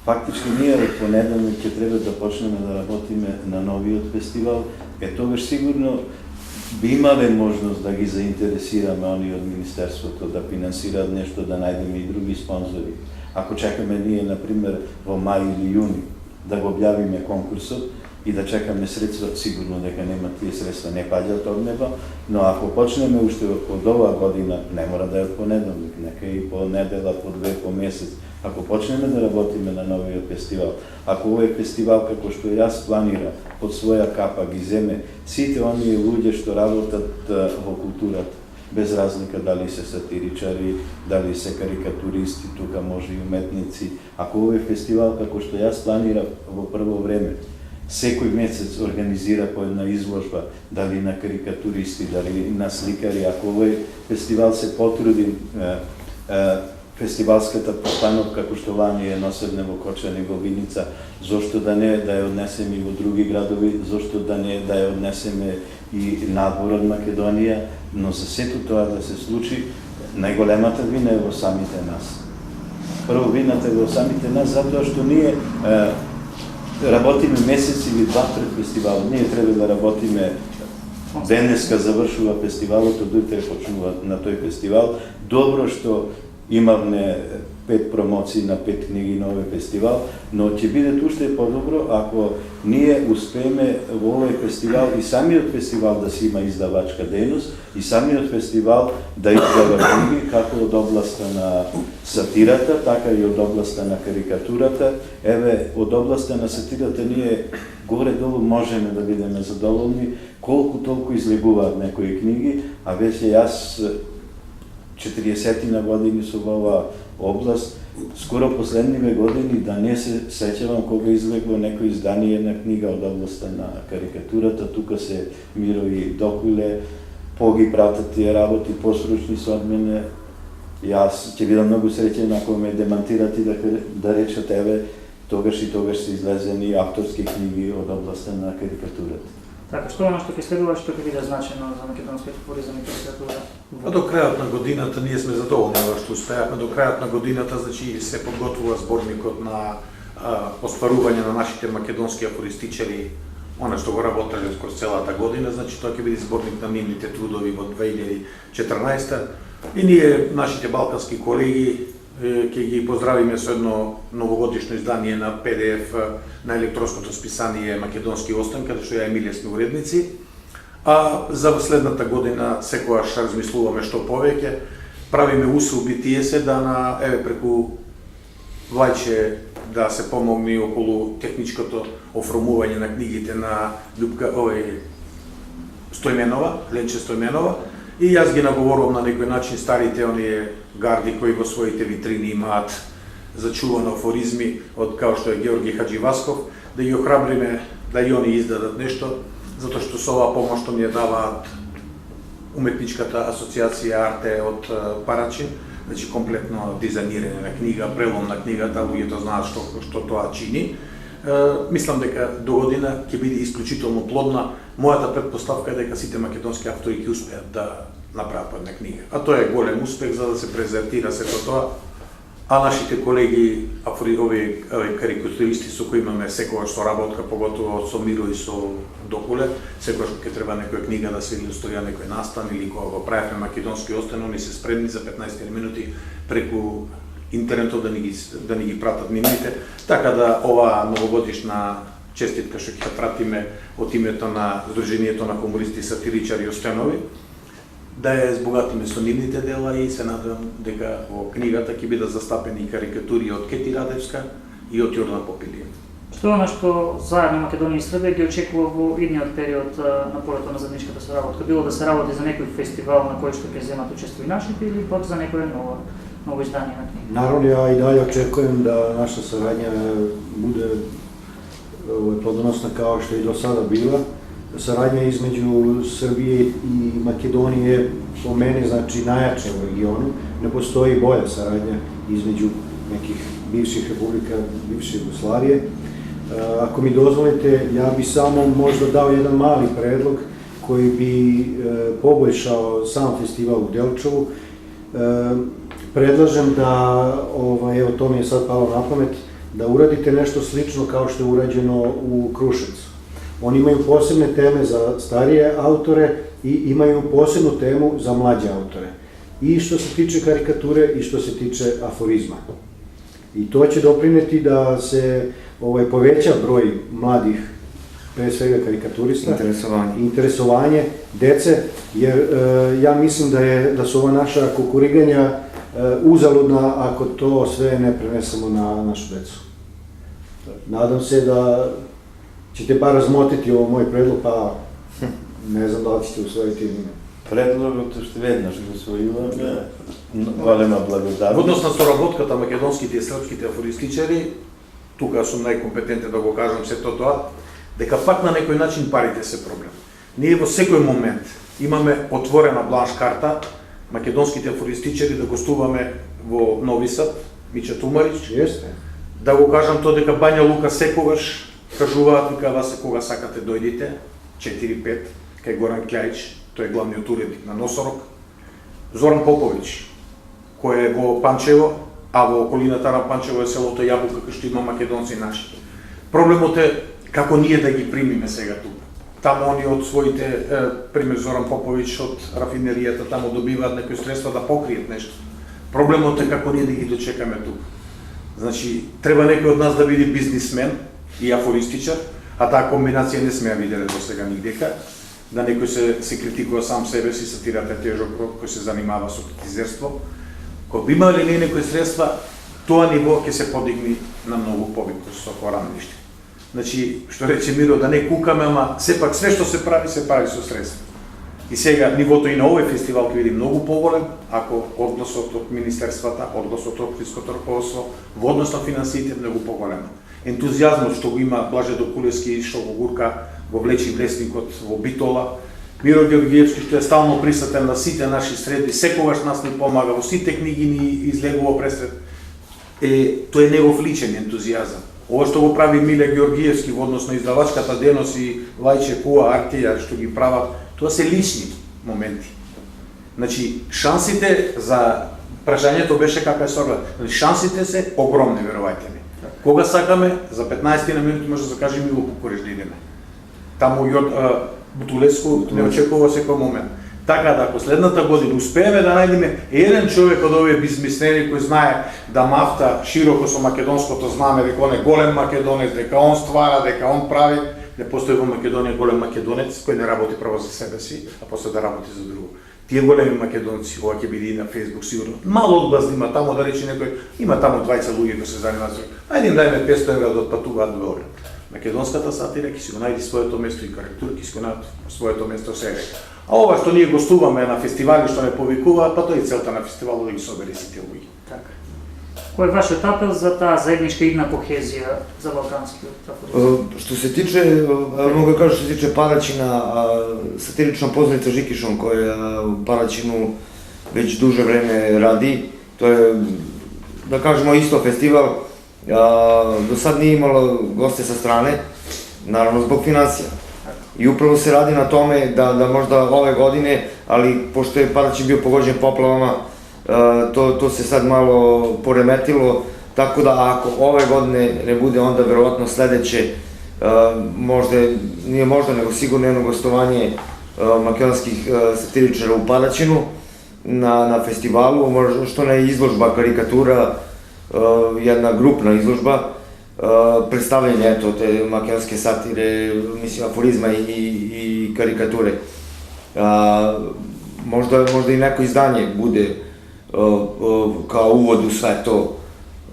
фактички ние од понеделник ќе треба да почнеме да работиме на новиот фестивал, тогаш сигурно би имале можност да ги заинтересираме они од Министерството да финансираат нешто, да најдеме и други спонзори. Ако чекаме ние, например, во мај или јуни да го објавиме конкурсот и да чекаме средства, сигурно дека нема тие средства, не паѓаат од небо, но ако почнеме уште од оваа година, не мора да е од понеделник, нека и по недела, по две, по месец, ако почнеме да работиме на новиот фестивал, ако овој фестивал, како што јас планира, под своја капа ги земе сите оние луѓе што работат во културата, без разлика дали се сатиричари, дали се карикатуристи, тука може и уметници. Ако овој фестивал, како што јас планирав во прво време, секој месец организира по една изложба, дали на карикатуристи, дали на сликари, ако овој фестивал се потруди, фестивалската постановка, како што лани е носебне во Кочани, во Виница, зошто да не да ја однесеме и во други градови, зошто да не да ја однесеме и надвор од Македонија, но за сето тоа да се случи, најголемата вина е во самите нас. Прво вината е во самите нас, затоа што ние работиме месец или два пред фестивалот. Ние треба да работиме денеска завршува фестивалот, од утре почнува на тој фестивал. Добро што имавме 5 промоции на 5 книги на овој фестивал, но ќе биде уште подобро ако ние успееме во овој фестивал и самиот фестивал да си има издавачка дејност и самиот фестивал да издава книги како од областа на сатирата, така и од областа на карикатурата. Еве, од областа на сатирата ние горе-долу можеме да бидеме задоволни, колку толку излегуваат некои книги, а веќе јас 40 на години со оваа област, скоро последниве години да не се сеќавам кога излегло некој издание на книга од областта на карикатурата, тука се Миро и Докуле, поги пратат тие работи, посручни со од мене. Јас ќе бидам многу среќен ако ме демантират и да речат еве, тогаш и тогаш се излезени авторски книги од областта на карикатурата. Така, што оно што ќе следува, што ќе биде значено за македонскиот туризам и карикатура? До крајот на годината ние сме задоволни во што успеавме. До крајот на годината, значи, се подготвува зборникот на оспарување на нашите македонски афористичари, она што го работеле скоро целата година, значи тоа ќе биде зборник на нивните трудови во 2014. И ние, нашите балкански колеги, ќе ги поздравиме со едно новогодишно издание на PDF на електронското списание Македонски Остан, каде што ја Емилија сме уредници. А за следната година секогаш размислуваме што повеќе, правиме усилби тие се да на еве преку Влајче да се помогне околу техничкото оформување на книгите на Љупка Стојменова, Ленче Стојменова. И јас ги наговорувам на некој начин старите оние гарди кои во своите витрини имаат зачувано афоризми од као што е Георги Хадживасков, да ги охрабриме да и они издадат нешто, затоа што со оваа помош што ни ја даваат уметничката асоциација Арте од Парачин, значи комплетно дизајнирање на книга, прелом на книгата, луѓето знаат што тоа чини. Мислам дека до година ќе биде исклучително плодна. Мојата предпоставка е дека сите македонски автори ќе успеат да направат една книга. А тоа е голем успех за да се презентира сето тоа. А нашите колеги, овие карикатуристи со кои имаме секогаш соработка, поготово со Миро и со Докуле, секогаш ќе треба некоја книга да се илустрира некој настан или кога го правевме македонски остан, они се спремни за 15 минути преку интернетот да ни ги пратат нимите, така да оваа новогодишна честитка што ќе пратиме од името на Сдруженијето на хумористи, сатиричари и Остенови, да ја збогатиме со нивните дела и се надевам дека во книгата ќе бидат застапени карикатури од Кети Радевска и од Јордан Попилиев. Што е она што заедно Македонија и Србија ги очекува во идниот период на полето на заедничката соработка? Било да се работи за некој фестивал на кој што ќе земат учество и нашите или пак за некој ново издание на книга? Naravno, ja i dalje očekujem da naša saradnja bude plodonosna kao što je i do sada bila. Saradnja između Srbije i Makedonije po meni znači najjača u regionu. Ne postoji bolja saradnja između nekih bivših republika, bivše Jugoslavije. Ako mi dozvolite, ja bi samo možda dao jedan mali predlog koji bi poboljšao sam festival u Delčevu. Predlažem da, evo to mi je sad palo na pamet, da uradite nešto slično kao što je urađeno u Kruševcu. Oni imaju posebne teme za starije autore i imaju posebnu temu za mlađe autore. I što se tiče karikature i što se tiče aforizma. I to će doprineti da se poveća broj mladih, pre svega karikaturista, interesovanje dece, jer ja mislim da su ova naša kukuriganja uzaludna ako to sve ne prenesemo na našu decu. Nadam se da ćete bar razmotriti ovo moj predlog, pa ne znam da li ćete usvojiti ili ne. Предлогот уште веднаш го усвојуваме. Голема благодарност. Во однос на соработката македонските и српските афористичари, тука сум најкомпетентен да го кажам сето тоа, дека пак на некој начин парите се проблем. Ние во секој момент имаме отворена бланш карта, македонските афористичари да гостуваме во Нови Сад, Мича Тумарич. Да го кажам тоа дека Бања Лука секогаш кажуваат, вика вас кога сакате дојдите, 4-5, кај Горан Кљајич, тој е главниот уредник на Носорог. Зоран Поповиќ, кој е во Панчево, а во околината на Панчево е селото Јабука, кај што има македонци наши. Проблемот е како ние да ги примиме сега тука. Таму они од своите, пример Зоран Поповиќ од рафинеријата, таму добиваат некои средства да покријат нешто. Проблемот е како ние да ги дочекаме тука. Значи, треба некој од нас да биде бизнисмен и афористичар, а таа комбинација не сме ја виделе до сега нигдека, да некој се критикува сам себе си, сатирата е тежок рок, кој се занимава со критизерство. Кога би имале некои средства, тоа ниво ќе се подигни на многу повисоко рамниште. Значи, што рече Миро, да не кукаме, ама сепак све што се прави со средства. И сега нивото и на овој фестивал ќе биде многу поголем, ако односот од министерствата, односот од општинското раководство, во однос на финансиите многу поголем. Ентузијазмот што го има Блаже Докулевски, што го гурка, го влечи влесникот во Битола, Миро Георгиевски што е стално присутен на сите наши среди, секогаш нас ни помага, во сите книги ни излегува пресред. Тој е негов личен ентузијазам. Ова што го прави Миле Георгиевски во однос на издавачката денос и Лајче Куа, Артија, што ги прават, тоа се лични моменти. Значи, шансите за прашањето беше кака е соглед. Шансите се огромни, верувајте ми. Кога сакаме, за 15 на минути може да закажем Мило Кукуриш да идеме. Таму Бутулеско не очекува секој момент. Така да, ако следната година успееме да најдеме еден човек од овие бизнисмени кој знае да мафта широко со македонското знаме, дека он е голем македонец, дека он ствара, дека он прави, не постои во Македонија голем македонец кој не работи право за себе си, а после да работи за друго. Тие големи македонци, ова ќе биде и на Facebook сигурно. Мало одглас има таму, да рече некој, има таму 20 луѓе кои се занимаваат. Ајде им дајме 500 евра да отпатуваат до Beograd. Македонската сатира ќе си го најди своето место и карикатура ќе си го најди своето место себе. А ова што ние гостуваме на фестивали што не повикуваат, па тоа е целта на фестивалот да ги собере сите луѓе. Така. Кој е вашиот апел за таа заедничка идна кохезија за балканскиот афоризам? Што се тиче, могу да кажам што се тиче Парачина, сатирична познаница Жикишон, која у Парачину веќе дуже време ради, тоа е, да кажемо, исто фестивал, do sad nije imalo goste sa strane, naravno zbog financija. I upravo se radi na tome da možda ove godine, ali pošto je Paraćin bio pogođen poplavama, to se sad malo poremetilo, tako da ako ove godine ne bude, onda verovatno sledeće, nije možda, nego sigurno jedno gostovanje makedonskih satiričara u Paraćinu na festivalu, što ne izložba karikatura, jedna grupna izložba, predstavljanje eto te makedonske satire, mislim aforizma i karikature. Možda i neko izdanje bude kao uvod u sve to,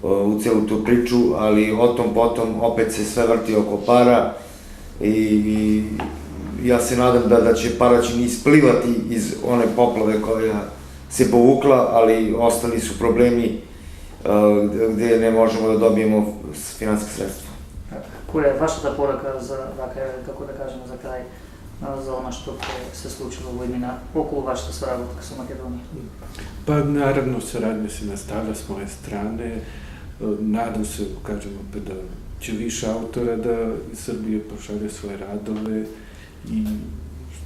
u celu tu priču, ali o tom potom opet se sve vrti oko para i ja se nadam da će Paraćin isplivati iz one poplave koja se povukla, ali ostali su problemi gde ne možemo da dobijemo finansijska sredstva. Koja je vašата порака за, како да кажем, за крај, за оно што се случило во имена околу вашата соработка со Македонија? Pa naravno, saradnja se nastavlja s moje strane. Nadam se, kažem opet, da će više autora da iz Srbije pošalje svoje radove i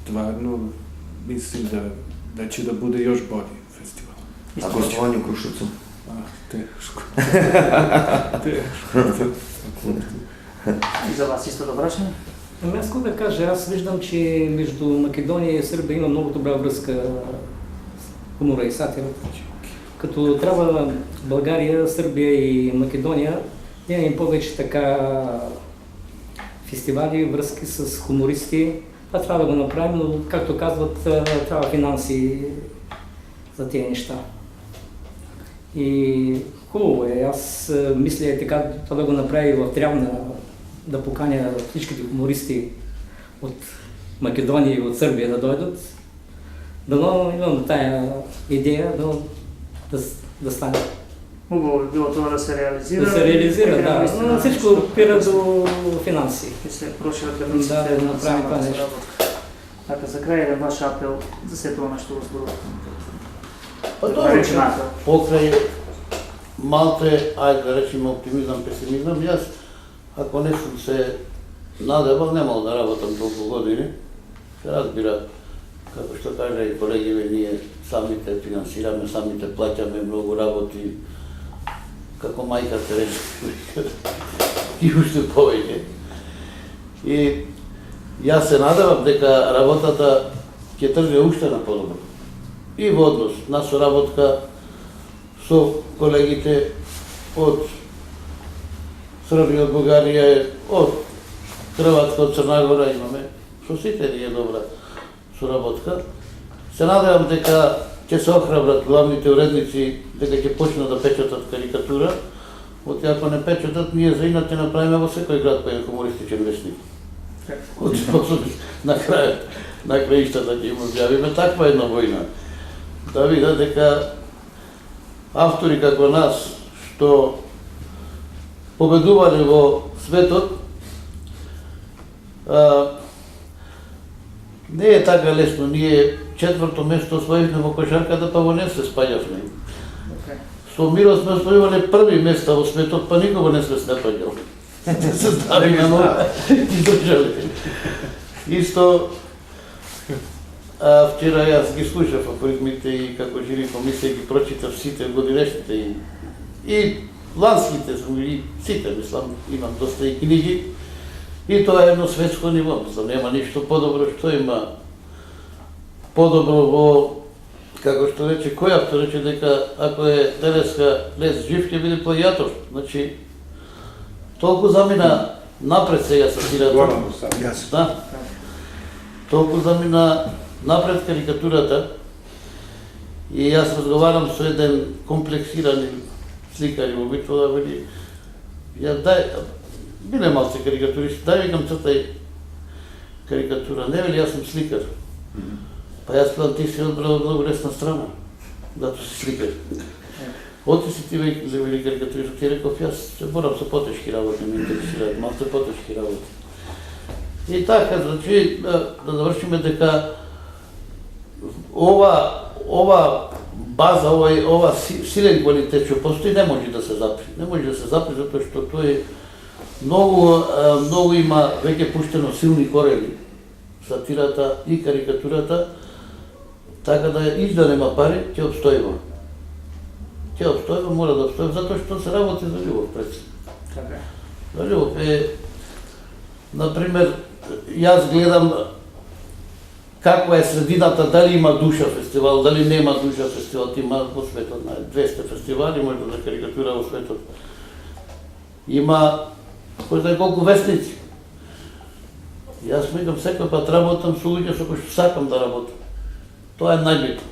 stvarno mislim da će da bude još bolji festival. A gostovanje u Kruševcu? Teško. И за вас исто добрашање? Аз какво да кажа, аз виждам, че между Македония и Сърбия има много добра връзка с хумора и сатирата. Като трябва България, Сърбия и Македония да имаме повече така фестивали, връзки с хумористи. Това трябва да го направим, но както казват, трябва финанси за тези неща. И хубаво е, аз мисля така това да го направи в Трявна, да поканя всичките хумористи от Македония и от Сърбия да дойдат. Дано имам тая идея да стане. Хубаво би било това да се реализира. Да се реализира, да. Но всичко опира до финанси. И се прошират границите да направим това нещо. Така, за край един ваш апел за се това нещо разборувате. Pa dobro, pokraj Malte, ajde da rečimo optimizam, pesimizam, jaz, ako ne sam se nadebal, nemao da rabotam toliko godini, se razbira, kako što kaže i kolegive, nije sami te finansirame, sami te plaćame, mnogo raboti, kako majka se reče, i ušte povede. I ja se nadavam дека работата ќе трже уште на подобро. И во однос на соработка со колегите од Србија, од Бугарија, од Хрватска, од Црна Гора имаме, со сите ние добра соработка. Се надевам дека ќе се охрабрат главните уредници, дека ќе почнат да печатат карикатура, оти ако не печатат, ние за инат ќе направиме во секој град по еден хумористичен вестник. Оти на краиштата ќе им објавиме таква една војна. Да видат дека автори како нас, што победувале во светот, не е така лесно. Ние четврто место освоивме во кошарката, па во не се спаѓавме. Со Миро сме освоивале први места во светот, па никога не сме снапаѓал. Се стави на нога и држале. Исто, вчера јас ги слушав афоризмите и како жири комисија ги прочитав сите годинешните и ланските, и сите, мислам, имам доста и книги. И тоа е едно светско ниво, мислам, нема ништо подобро, што има подобро во, како што рече, кој автор рече дека ако е Телеска лес жив, ќе биде плагиатор. Значи, толку замина напред сега сатирата. Да. Толку замина напред карикатурата. И јас разговарам со еден комплексиран сликар, обично да вели, ја дај, биле малце карикатуристи, дај викам цртај карикатура, не вели, јас сум сликар. Па јас пилам, ти си одбрала многу лесна страна, зато си сликар. Оти си ти вели карикатурист, ти реков, јас се борам со потешки работи, ме интересираат, малце потешки работи. И така, значи, да завршиме дека ова база, ова силен квалитет што постои, не може да се запри. Не може да се запри затоа што тој многу има веќе пуштено силни корени. Сатирата и карикатурата, така да и да нема пари, ќе обстојува. Ќе обстојува, мора да обстојува, затоа што се работи за љубов пред се. За љубов например, јас гледам каква е средината, дали има душа фестивал, дали нема душа фестивал, има во светот на 200 фестивали, може да карикатура во светот. Има, кој знае колку вестници. Јас мислам секој пат работам со луѓе со кои што сакам да работам. Тоа е најбитно.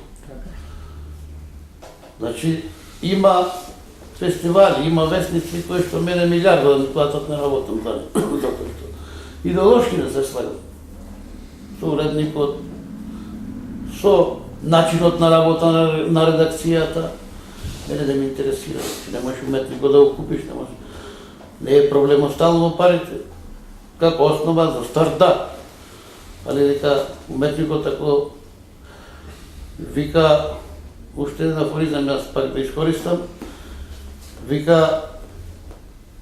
Значи, има фестивали, има вестници кои што мене милиарда да ми платат, не работам за нив. Затоа што идеолошки не се слагам. Со уредникот, со начинот на работа на редакцијата, мене да ми интересира. Не можеш уметникот да го купиш, не можеш. Не е проблем останало во парите. Како основа за старт, да. Али дека уметникот ако вика, уште еден афоризам јас пак да искористам, вика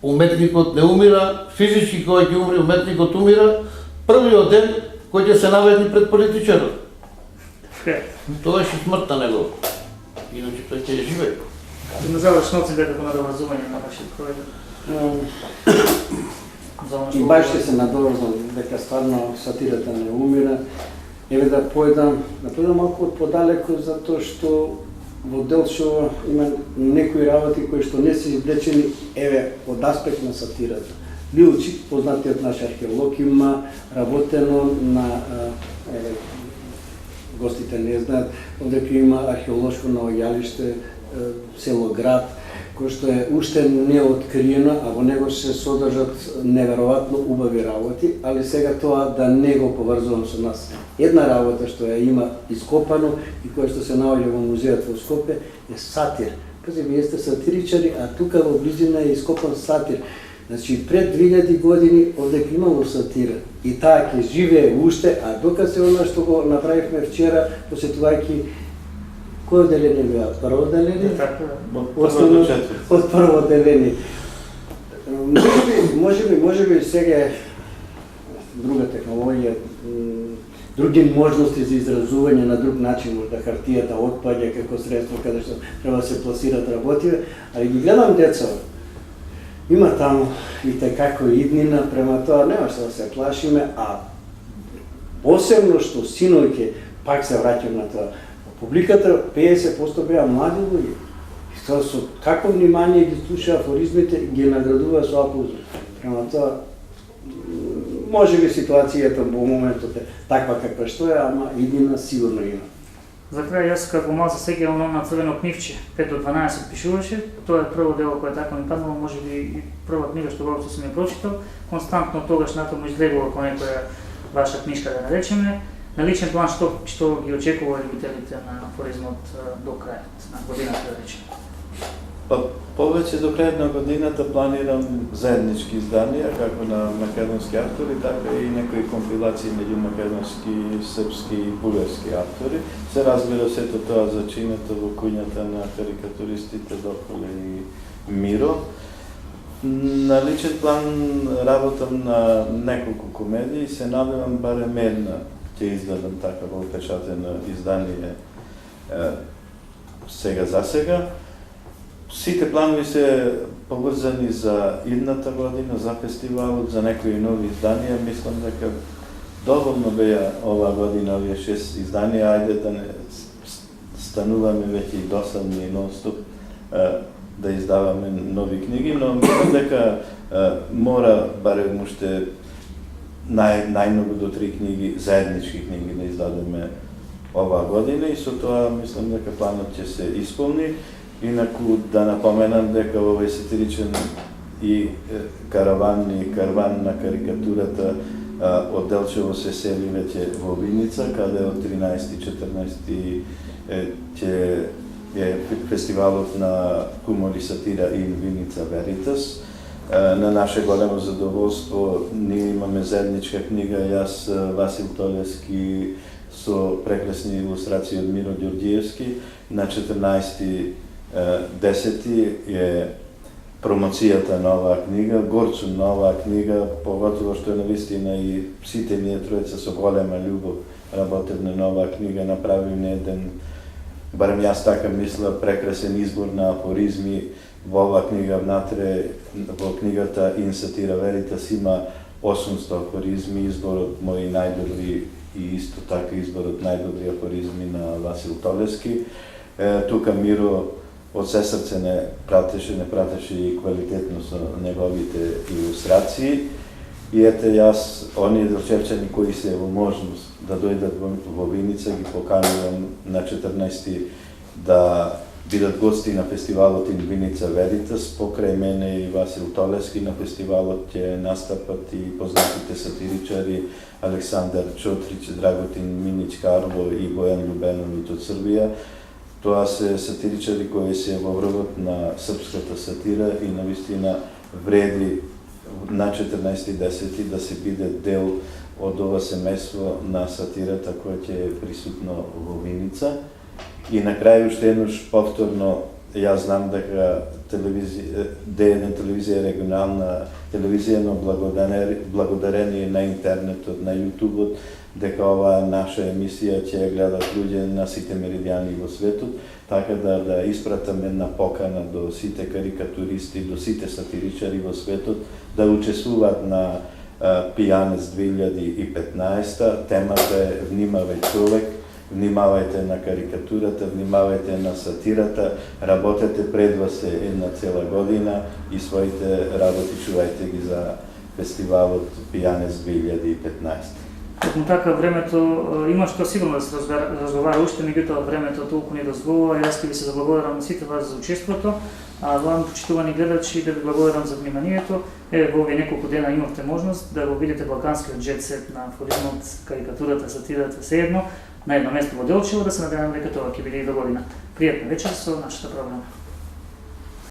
уметникот не умира, физички кој ќе умре, уметникот умира, првиот ден кој ќе се наведни пред политичарот. Тоа е смртта негова. Иначе тој ќе живее. На завршно оценка како надоврзување на вашиот проект. И баш ќе се надоврзам дека стварно сатирата не умира. Еве да појдам малку подалеку затоа што во Делчево има некои работи кои што не се извлечени еве од аспект на сатирата. Лилчик, познатиот наш археолог, има работено на гостите не знаат, одека има археолошко наоѓалиште село Град, кој што е уште неоткриено, а во него се содржат неверојатно убави работи, али сега тоа да не го поврзувам со нас. Една работа што ја има ископано и која што се наоѓа во музеот во Скопје е сатир. Пази, вие сте сатиричари, а тука во близина е ископан сатир. Значи, пред 2000 години овдека имало сатира и таа ќе живее уште, а доказ се она што го направивме вчера, посетувајќи кој одделение беа? Прво одделение? Од прво одделение. Може би сега е друга технологија, други можности за изразување на друг начин, можда хартијата отпаѓа како средство каде што треба да се пласират работиве, али ги гледам деца. Има таму и како иднина, према тоа нема што да се плашиме, а посебно што синојке, пак се враќам на тоа, публиката 50% беа млади луѓе. И тоа со какво внимание ги слуша афоризмите, ги наградува со аплаузи. Према тоа, може би ситуацијата во моментот е таква каква што е, ама иднина сигурно има. За крај, јас како мал се сеќавам на црвено книвче, 5 до 12 пишуваше, тоа е прво дело кое така ми паднало, може би и прва книга што воопшто сум ја прочитал, константно тогаш натаму излегува кој некоја ваша книжка да наречеме. На личен план што ги очекува љубителите на афоризмот до крајот на годината, да речеме? Па повеќе до крајот на годината планирам заеднички изданија, како на македонски автори, така и некои компилации меѓу македонски, српски и бугарски автори. Се разбира сето тоа зачинето во куњата на карикатуристите Доколе и Миро. На личен план работам на неколку комедии и се надевам барем една ќе издадам така во печатено издание сега за сега. Сите планови се поврзани за идната година, за фестивалот, за некои нови изданија. Мислам дека доволно беа ова година овие 6 изданија, ајде да не стануваме веќе и досадни и нон-стоп да издаваме нови книги, но мислам дека мора барем уште најмногу до 3 книги, заеднички книги да издадеме оваа година и со тоа мислам дека планот ќе се исполни. Инаку да напоменам дека овој сатиричен и караван на карикатурата од Делчево се сели веќе во Виница, каде од 13-14 ќе е фестивалот на хумор и сатира и Виница Веритас. На наше големо задоволство ние имаме заедничка книга, јас, Васил Толевски, со прекрасни илустрации од Миро Ѓорѓиевски. На 14.10. е промоцијата на оваа книга, горцу на оваа книга, поготово што е навистина и сите ние тројца со голема љубов работевме на оваа книга, направивме еден, барем јас така мисла, прекрасен избор на афоризми. Во оваа книга внатре, во книгата In Satira Veritas има 800 афоризми, избор од мои најдобри и исто така избор од најдобри афоризми на Васил Толевски. Тука Миро од се срце не пратеше и квалитетно со неговите илустрации. И ете јас, оние дочерчани кои се во можност да дојдат во Виница, ги поканувам на 14 да бидат гости на фестивалот In Vinica Veritas. Покрај мене и Васил Толевски на фестивалот ќе настапат и познатите сатиричари Александар Чотрич, Драготин Минич Карло и Бојан Љубеновиќ од Србија. Тоа се сатиричари кои се во врвот на српската сатира и навистина вреди на 14.10. да се биде дел од ова семејство на сатирата која ќе е присутно во Виница. И на крај уште еднош повторно, јас знам дека Д1 телевизија е регионална телевизија, но благодарение на интернетот, на јутубот, дека оваа наша емисија ќе ја гледат луѓе на сите меридијани во светот, така да испратам една покана до сите карикатуристи, до сите сатиричари во светот, да учествуваат на Пијанец 2015. Темата е Внимавај човек, внимавајте на карикатурата, внимавајте на сатирата, работете пред вас е една цела година и своите работи чувајте ги за фестивалот Пијанец 2015. Токму така времето има што сигурно да се разговара уште, меѓутоа времето толку не дозволува. Јас ќе ви се заблагодарам на сите вас за учеството, а вам, почитувани гледачи, да ви благодарам за вниманието. Еве во овие неколку дена имавте можност да го видите балканскиот джет сет на афоризмот, карикатурата, сатирата, sejedno на едно место во Делчево, да се надевам дека тоа ќе биде и до година. Пријатна вечер со нашата програма.